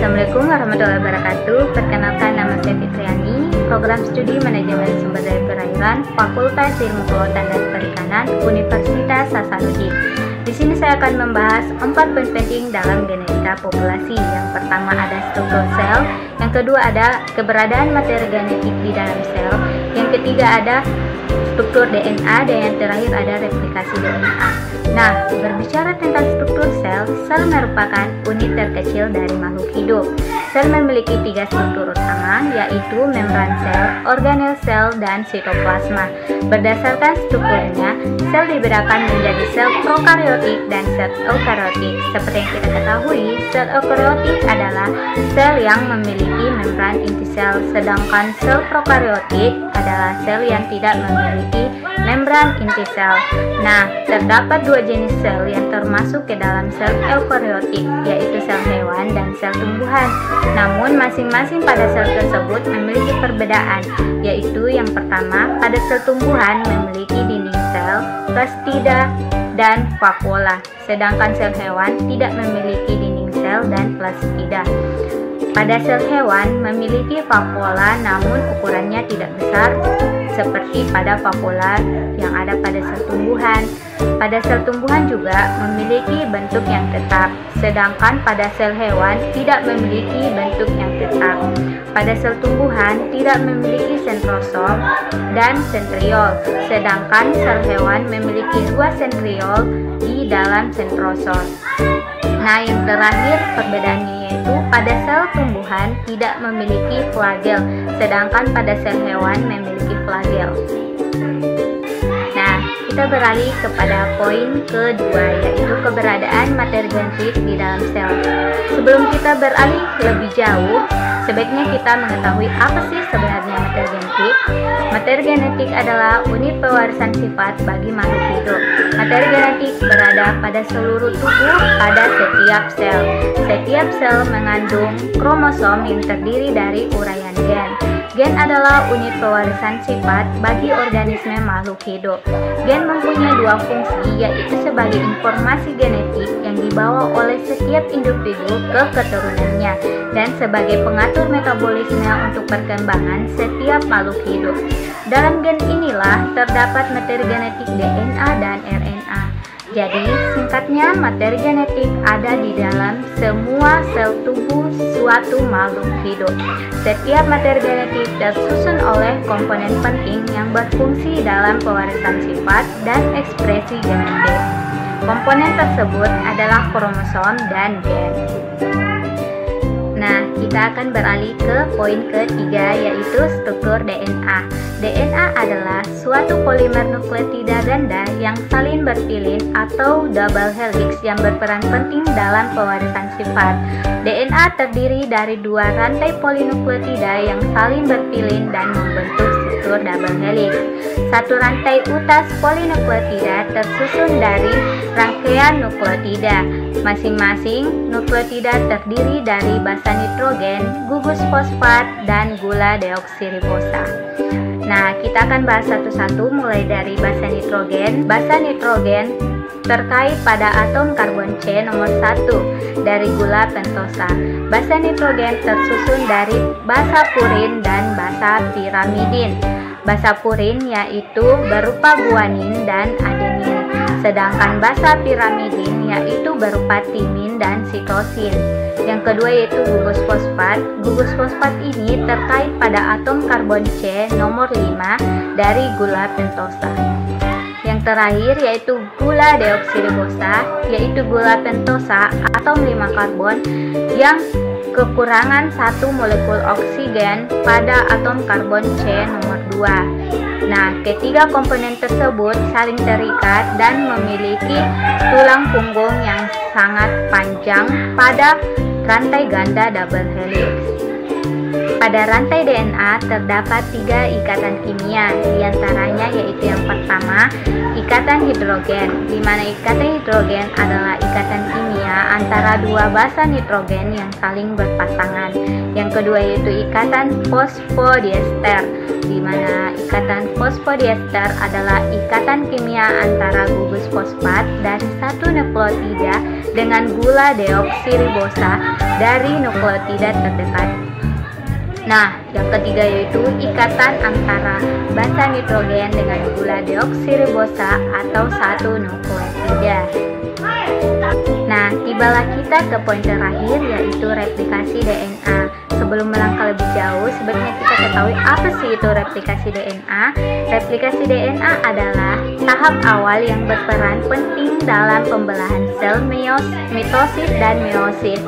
Assalamualaikum warahmatullahi wabarakatuh. Perkenalkan, nama saya Fitriani, Program Studi Manajemen Sumber Daya Perairan, Fakultas Ilmu Kelautan dan Perikanan, Universitas Hasanuddin. Di sini saya akan membahas 4 poin penting dalam genetika populasi. Yang pertama ada struktur sel, yang kedua ada keberadaan materi genetik di dalam sel, yang ketiga ada struktur DNA, dan yang terakhir ada replikasi DNA. Nah, berbicara tentang struktur sel, sel merupakan unit terkecil dari makhluk hidup. Sel memiliki 3 struktur utama, yaitu membran sel, organel sel, dan sitoplasma. Berdasarkan strukturnya, sel dibedakan menjadi sel prokariotik dan sel eukariotik. Seperti yang kita ketahui, sel eukariotik adalah sel yang memiliki membran inti sel, sedangkan sel prokariotik adalah sel yang tidak memiliki membran inti sel. Nah, terdapat 2 jenis sel yang termasuk ke dalam sel eukariotik, yaitu sel hewan dan sel tumbuhan. Namun, masing-masing pada sel tersebut memiliki perbedaan, yaitu yang pertama, pada sel tumbuhan memiliki dinding sel, plastida, dan vakuola, sedangkan sel hewan tidak memiliki dinding sel dan plastida. Pada sel hewan memiliki vakuola, namun ukurannya tidak besar seperti pada vakuola yang ada pada sel tumbuhan. Pada sel tumbuhan juga memiliki bentuk yang tetap, sedangkan pada sel hewan tidak memiliki bentuk yang tetap. Pada sel tumbuhan tidak memiliki sentrosom dan sentriol, sedangkan sel hewan memiliki 2 sentriol di dalam sentrosom. Nah, yang terakhir perbedaannya yaitu pada sel tumbuhan tidak memiliki flagel, sedangkan pada sel hewan memiliki flagel. Nah, kita beralih kepada poin kedua, yaitu keberadaan materi genetik di dalam sel. Sebelum kita beralih lebih jauh, sebaiknya kita mengetahui apa sih sebenarnya materi genetik. Materi genetik adalah unit pewarisan sifat bagi makhluk hidup. Materi genetik berada pada seluruh tubuh pada setiap sel. Setiap sel mengandung kromosom yang terdiri dari uraian gen. Gen adalah unit pewarisan sifat bagi organisme makhluk hidup. Gen mempunyai 2 fungsi, yaitu sebagai informasi genetik yang dibawa oleh setiap individu ke keturunannya, dan sebagai pengatur metabolisme untuk perkembangan setiap makhluk hidup. Dalam gen inilah terdapat materi genetik DNA dan RNA. Jadi, singkatnya, materi genetik ada di dalam semua sel tubuh suatu makhluk hidup. Setiap materi genetik tersusun oleh komponen penting yang berfungsi dalam pewarisan sifat dan ekspresi genetik. Komponen tersebut adalah kromosom dan gen. Nah, kita akan beralih ke poin ketiga, yaitu struktur DNA. DNA adalah suatu polimer nukleotida ganda yang saling berpilin atau double helix yang berperan penting dalam pewarisan sifat. DNA terdiri dari 2 rantai polinukleotida yang saling berpilin dan membentuk struktur double helix. Satu rantai utas polinukleotida tersusun dari rangkaian nukleotida. Masing-masing nukleotida terdiri dari basa nitrogen, gugus fosfat, dan gula deoksiribosa. Nah, kita akan bahas satu-satu mulai dari basa nitrogen. Basa nitrogen terkait pada atom karbon C nomor 1 dari gula pentosa. Basa nitrogen tersusun dari basa purin dan basa pirimidin. Basa purin yaitu berupa guanin dan adenin, sedangkan basa pirimidin yaitu berupa timin dan sitosin. Yang kedua yaitu gugus fosfat. Gugus fosfat ini terkait pada atom karbon C nomor 5 dari gula pentosa. Yang terakhir yaitu gula deoksiribosa, yaitu gula pentosa atom 5 karbon yang kekurangan 1 molekul oksigen pada atom karbon C nomor 2. Nah, ketiga komponen tersebut saling terikat dan memiliki tulang punggung yang sangat panjang pada rantai ganda double helix. Pada rantai DNA terdapat 3 ikatan kimia, diantaranya yaitu yang pertama, ikatan hidrogen, di mana ikatan hidrogen adalah ikatan kimia antara 2 basa nitrogen yang saling berpasangan. Yang kedua yaitu ikatan fosfodiester, di mana ikatan fosfodiester adalah ikatan kimia antara gugus fosfat dari satu nukleotida dengan gula deoksiribosa dari nukleotida terdekat. Nah, yang ketiga yaitu ikatan antara basa nitrogen dengan gula deoksiribosa atau satu nukleotida. Nah, tibalah kita ke poin terakhir yaitu replikasi DNA. Sebelum melangkah lebih jauh, sebaiknya kita ketahui apa sih itu replikasi DNA. Replikasi DNA adalah tahap awal yang berperan penting dalam pembelahan sel mitosis dan meiosis.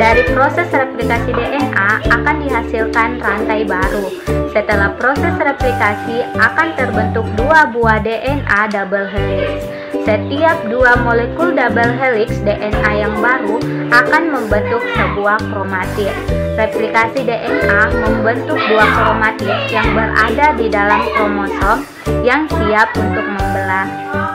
Dari proses replikasi DNA akan dihasilkan rantai baru. Setelah proses replikasi akan terbentuk 2 buah DNA double helix. Setiap 2 molekul double helix DNA yang baru akan membentuk sebuah kromatid. Replikasi DNA membentuk 2 kromatid yang berada di dalam kromosom yang siap untuk membelah.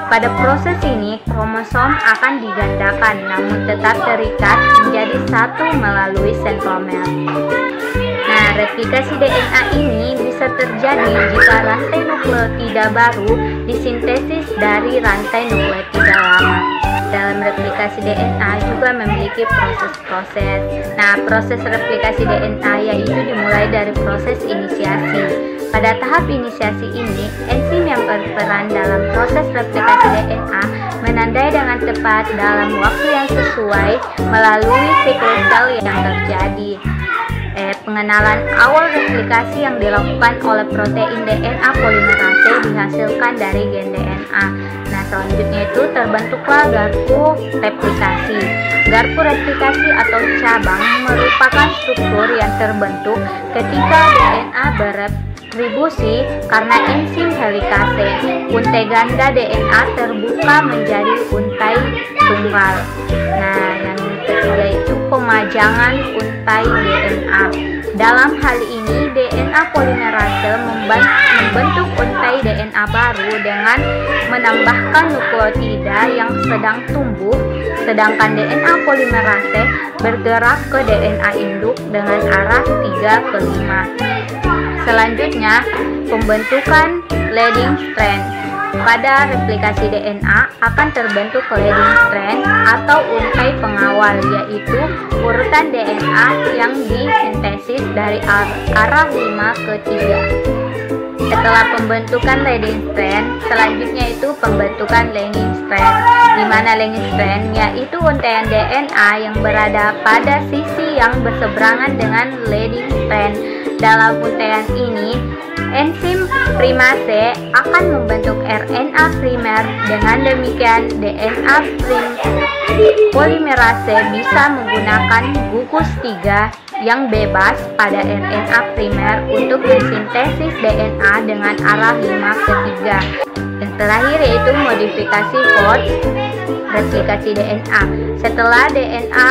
Pada proses ini, kromosom akan digandakan namun tetap terikat menjadi satu melalui sentromer. Nah, replikasi DNA ini bisa terjadi jika rantai nukleotida baru disintesis dari rantai nukleotida lama. Dalam replikasi DNA juga memiliki proses-proses. Nah, proses replikasi DNA yaitu dimulai dari proses inisiasi. Pada tahap inisiasi ini, enzim yang berperan dalam proses replikasi DNA menandai dengan tepat dalam waktu yang sesuai melalui siklus sel yang terjadi. Pengenalan awal replikasi yang dilakukan oleh protein DNA polimerase dihasilkan dari gen DNA. Nah, selanjutnya itu terbentuklah garpu replikasi. Garpu replikasi atau cabang merupakan struktur yang terbentuk ketika DNA beretribusi karena enzim helikase. Untai ganda DNA terbuka menjadi untai tunggal. Nah, yang ketiga itu pemajangan untai DNA. Dalam hal ini, DNA polimerase membentuk untai DNA baru dengan menambahkan nukleotida yang sedang tumbuh, sedangkan DNA polimerase bergerak ke DNA induk dengan arah 3 ke 5. Selanjutnya, pembentukan leading strand. Pada replikasi DNA akan terbentuk leading strand atau untai pengawal, yaitu urutan DNA yang disintesis dari arah 5 ke 3. Setelah pembentukan leading strand, selanjutnya itu pembentukan lagging strand, di mana lagging strand yaitu untaian DNA yang berada pada sisi yang berseberangan dengan leading strand. Dalam untaian ini, enzim primase akan membentuk RNA primer. Dengan demikian, DNA polimerase bisa menggunakan gugus 3 yang bebas pada RNA primer untuk mensintesis DNA dengan arah 5 ke 3. Yang terakhir yaitu modifikasi Force replikasi DNA. Setelah DNA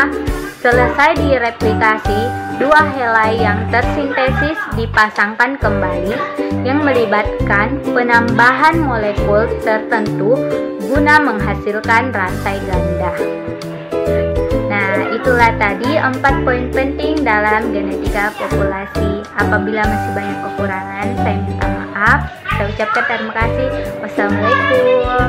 selesai direplikasi, 2 helai yang tersintesis dipasangkan kembali yang melibatkan penambahan molekul tertentu guna menghasilkan rantai ganda. Nah, itulah tadi 4 poin penting dalam genetika populasi. Apabila masih banyak kekurangan, saya minta maaf. Saya ucapkan terima kasih. Wassalamualaikum.